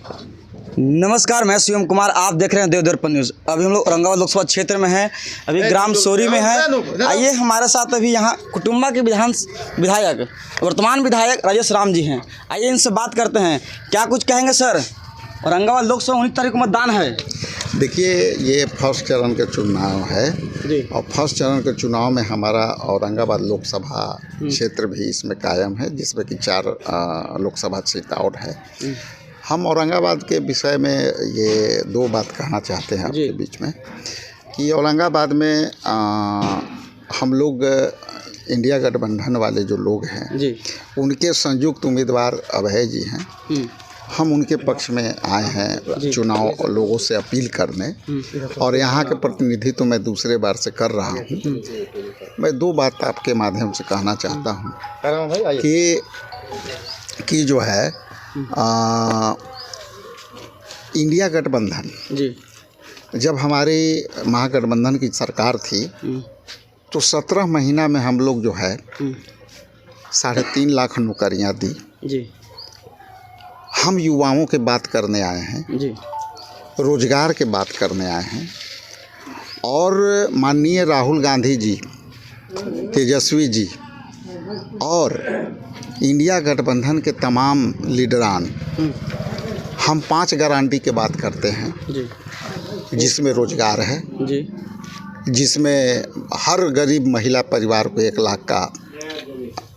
नमस्कार, मैं शिवम कुमार। आप देख रहे हैं देवदर्पण न्यूज़। अभी हम लोग औरंगाबाद लोकसभा क्षेत्र में हैं, अभी ग्राम सोरी में हैं। आइए हमारे साथ अभी यहाँ कुटुंबा के विधायक वर्तमान विधायक राजेश राम जी हैं। आइए इनसे बात करते हैं, क्या कुछ कहेंगे सर। औरंगाबाद लोकसभा 19 तारीख को मतदान है। देखिए, ये फर्स्ट चरण का चुनाव है जी। और फर्स्ट चरण के चुनाव में हमारा औरंगाबाद लोकसभा क्षेत्र भी इसमें कायम है, जिसमें कि 4 लोकसभा सीट और है। हम औरंगाबाद के विषय में ये 2 बात कहना चाहते हैं आपके बीच में कि औरंगाबाद में हम लोग इंडिया गठबंधन वाले जो लोग हैं जी, उनके संयुक्त उम्मीदवार अभय जी हैं। हम उनके पक्ष में आए हैं चुनाव लोगों से अपील करने, और यहाँ के प्रतिनिधित्व मैं दूसरे बार से कर रहा हूँ। मैं 2 बात आपके माध्यम से कहना चाहता हूँ कि जो है इंडिया गठबंधन जी, जब हमारी महागठबंधन की सरकार थी तो 17 महीना में हम लोग जो है 3.5 लाख नौकरियाँ दी। जी, हम युवाओं के बात करने आए हैं जी, रोजगार के बात करने आए हैं, और माननीय राहुल गांधी जी, तेजस्वी जी और इंडिया गठबंधन के तमाम लीडरान, हम 5 गारंटी के बात करते हैं जी, जिसमें रोजगार है, जी, जिसमें हर गरीब महिला परिवार को 1 लाख का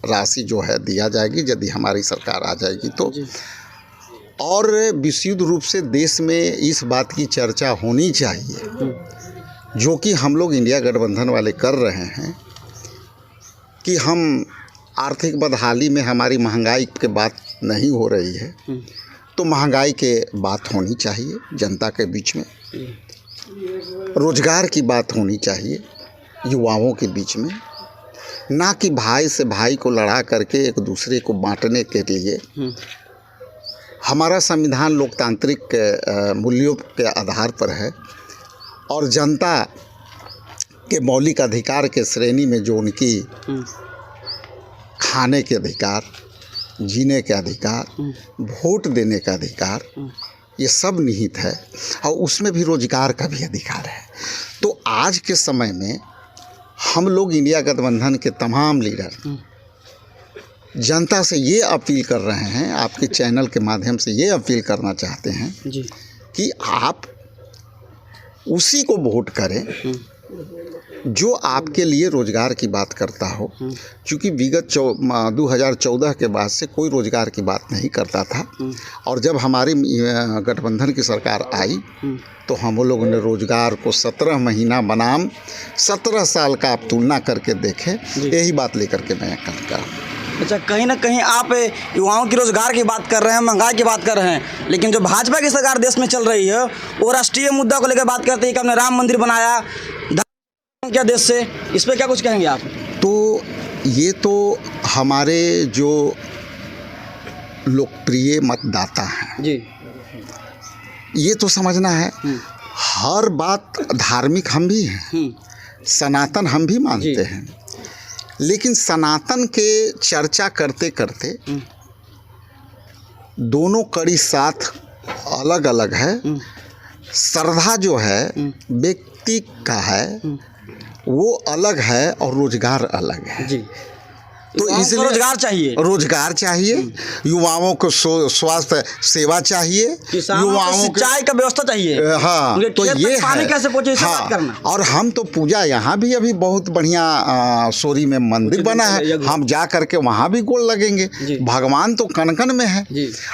राशि जो है दिया जाएगी यदि हमारी सरकार आ जाएगी तो। और विशुद्ध रूप से देश में इस बात की चर्चा होनी चाहिए जो कि हम लोग इंडिया गठबंधन वाले कर रहे हैं कि हम आर्थिक बदहाली में हमारी महंगाई के बात नहीं हो रही है, तो महंगाई के बात होनी चाहिए जनता के बीच में, रोजगार की बात होनी चाहिए युवाओं के बीच में, ना कि भाई से भाई को लड़ा करके एक दूसरे को बांटने के लिए। हमारा संविधान लोकतांत्रिक मूल्यों के आधार पर है, और जनता के मौलिक अधिकार के श्रेणी में जो उनकी खाने के अधिकार, जीने के अधिकार, वोट देने का अधिकार, ये सब निहित है, और उसमें भी रोजगार का भी अधिकार है। तो आज के समय में हम लोग इंडिया गठबंधन के तमाम लीडर जनता से ये अपील कर रहे हैं, आपके चैनल के माध्यम से ये अपील करना चाहते हैं जी, कि आप उसी को वोट करें जो आपके लिए रोज़गार की बात करता हो, क्योंकि विगत 2014 के बाद से कोई रोज़गार की बात नहीं करता था, और जब हमारी गठबंधन की सरकार आई तो हम लोगों ने रोज़गार को 17 महीना बनाम 17 साल का आप तुलना करके देखें, यही बात लेकर के मैं कहता हूँ। अच्छा, कहीं ना कहीं आप युवाओं की रोजगार की बात कर रहे हैं, महंगाई की बात कर रहे हैं, लेकिन जो भाजपा की सरकार देश में चल रही है वो राष्ट्रीय मुद्दा को लेकर बात करती है कि हमने राम मंदिर बनाया, क्या देश से, इस पर क्या कुछ कहेंगे आप। तो ये तो हमारे जो लोकप्रिय मतदाता हैं जी, ये तो समझना है, हर बात धार्मिक हम भी हैं, सनातन हम भी मानते हैं, लेकिन सनातन के चर्चा करते करते दोनों कड़ी साथ अलग अलग है। श्रद्धा जो है व्यक्ति का है वो अलग है, और रोजगार अलग है। जी, तो इसलिए रोजगार चाहिए, युवाओं को स्वास्थ्य सेवा चाहिए, युवाओं को सिंचाई का व्यवस्था चाहिए। हाँ, तो ये पानी कैसे पहुंचे, इसे हाँ, बात करना। और हम तो पूजा यहाँ भी अभी बहुत बढ़िया सोरी में मंदिर बना है, हम जा करके वहाँ भी गोल लगेंगे। भगवान तो कण कण में है,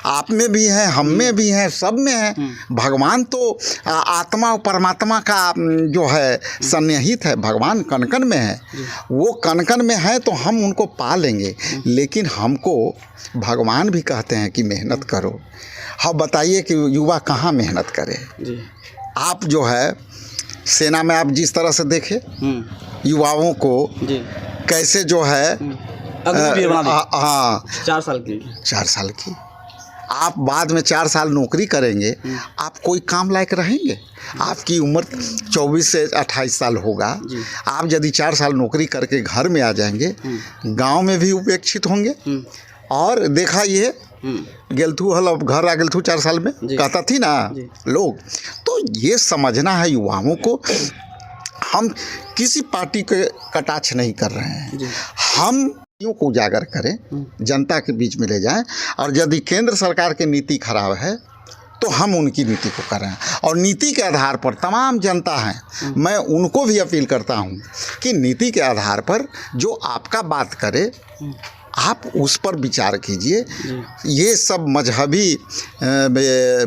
आप में भी है, हम में भी है, सब में है। भगवान तो आत्मा और परमात्मा का जो है सन्निहित है, भगवान कण कण में है, वो कण कण में है तो हम उनको पा लेंगे। लेकिन हमको भगवान भी कहते हैं कि मेहनत करो। हाँ, बताइए कि युवा कहाँ मेहनत करे। आप जो है सेना में आप जिस तरह से देखे युवाओं को कैसे जो है हाँ 4 साल की आप बाद में 4 साल नौकरी करेंगे, आप कोई काम लायक रहेंगे। आपकी उम्र 24 से 28 साल होगा, आप यदि 4 साल नौकरी करके घर में आ जाएंगे, गांव में भी उपेक्षित होंगे। और देखा ये गेलथू हल अब घर आ गेलथू 4 साल में, कहता थी ना लोग। तो ये समझना है युवाओं को, हम किसी पार्टी के कटाक्ष नहीं कर रहे हैं, हम को उजागर करें, जनता के बीच में ले जाएं, और यदि केंद्र सरकार की नीति खराब है तो हम उनकी नीति को करें, और नीति के आधार पर तमाम जनता है, मैं उनको भी अपील करता हूं कि नीति के आधार पर जो आपका बात करे आप उस पर विचार कीजिए। ये सब मजहबी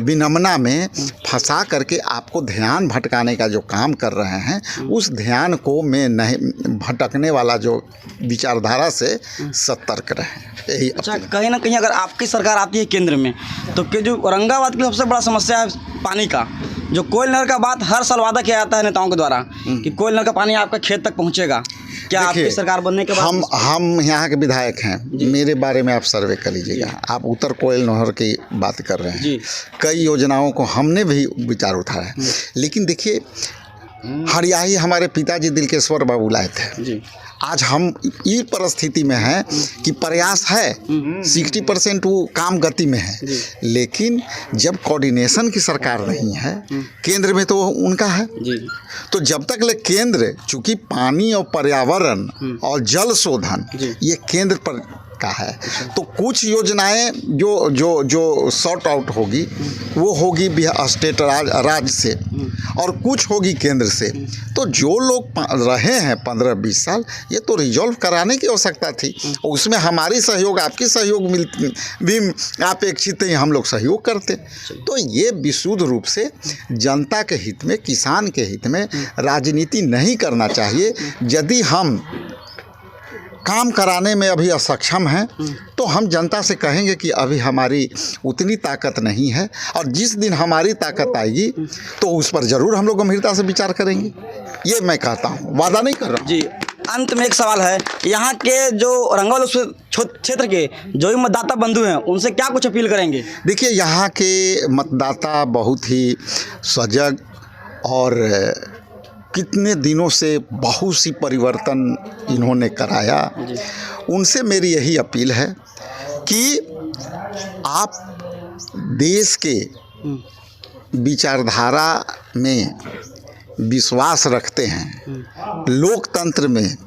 विनम्रता में फंसा करके आपको ध्यान भटकाने का जो काम कर रहे हैं, उस ध्यान को मैं नहीं भटकने वाला जो विचारधारा से सतर्क रहें, यही। अच्छा, कहीं ना कहीं अगर आपकी सरकार आती है केंद्र में, तो कि जो औरंगाबाद की सबसे बड़ा समस्या है पानी का, जो कोयल नहर का बात हर साल वादा किया जाता है नेताओं के द्वारा कि कोयल नहर का पानी आपका खेत तक पहुंचेगा, क्या आपकी सरकार बनने के बाद? हम यहाँ के विधायक हैं, मेरे बारे में आप सर्वे कर लीजिएगा। आप उत्तर कोयल नहर की बात कर रहे हैं, कई योजनाओं को हमने भी विचार उठाया है, लेकिन देखिए हरियाही हमारे पिताजी दिलकेश्वर बाबू लाए थे। आज हम इस परिस्थिति में हैं कि प्रयास है 60% वो काम गति में है, लेकिन जब कोऑर्डिनेशन की सरकार नहीं है, केंद्र में तो उनका है, तो जब तक ले केंद्र, चूंकि पानी और पर्यावरण और जल शोधन ये केंद्र पर का है, तो कुछ योजनाएं जो सॉर्ट आउट होगी वो होगी स्टेट राज्य से, और कुछ होगी केंद्र से। तो जो लोग रहे हैं 15-20 साल, ये तो रिजॉल्व कराने की आवश्यकता थी, और उसमें हमारी सहयोग, आपकी सहयोग भी अपेक्षित है, हम लोग सहयोग करते। तो ये विशुद्ध रूप से जनता के हित में, किसान के हित में राजनीति नहीं करना चाहिए। यदि हम काम कराने में अभी असक्षम हैं, तो हम जनता से कहेंगे कि अभी हमारी उतनी ताकत नहीं है, और जिस दिन हमारी ताकत आएगी तो उस पर ज़रूर हम लोग गंभीरता से विचार करेंगे। ये मैं कहता हूँ, वादा नहीं कर रहा हूँ। जी, अंत में एक सवाल है, यहाँ के जो औरंगाबाद क्षेत्र के जो भी मतदाता बंधु हैं, उनसे क्या कुछ अपील करेंगे? देखिए, यहाँ के मतदाता बहुत ही सजग और कितने दिनों से बहुत सी परिवर्तन इन्होंने कराया। उनसे मेरी यही अपील है कि आप देश के विचारधारा में विश्वास रखते हैं, लोकतंत्र में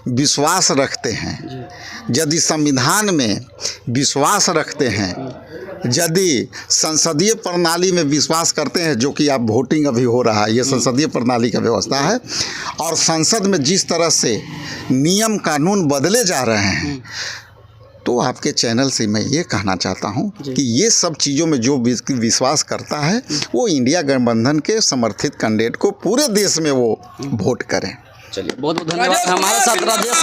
विश्वास रखते हैं, यदि संविधान में विश्वास रखते हैं, यदि संसदीय प्रणाली में विश्वास करते हैं, जो कि अब वोटिंग अभी हो रहा है, ये संसदीय प्रणाली का व्यवस्था है, और संसद में जिस तरह से नियम कानून बदले जा रहे हैं, तो आपके चैनल से मैं ये कहना चाहता हूँ कि ये सब चीज़ों में जो विश्वास करता है, वो इंडिया गठबंधन के समर्थित कैंडिडेट को पूरे देश में वो वोट करें। चलिए, बहुत बहुत धन्यवाद। हमारे साथ राजेश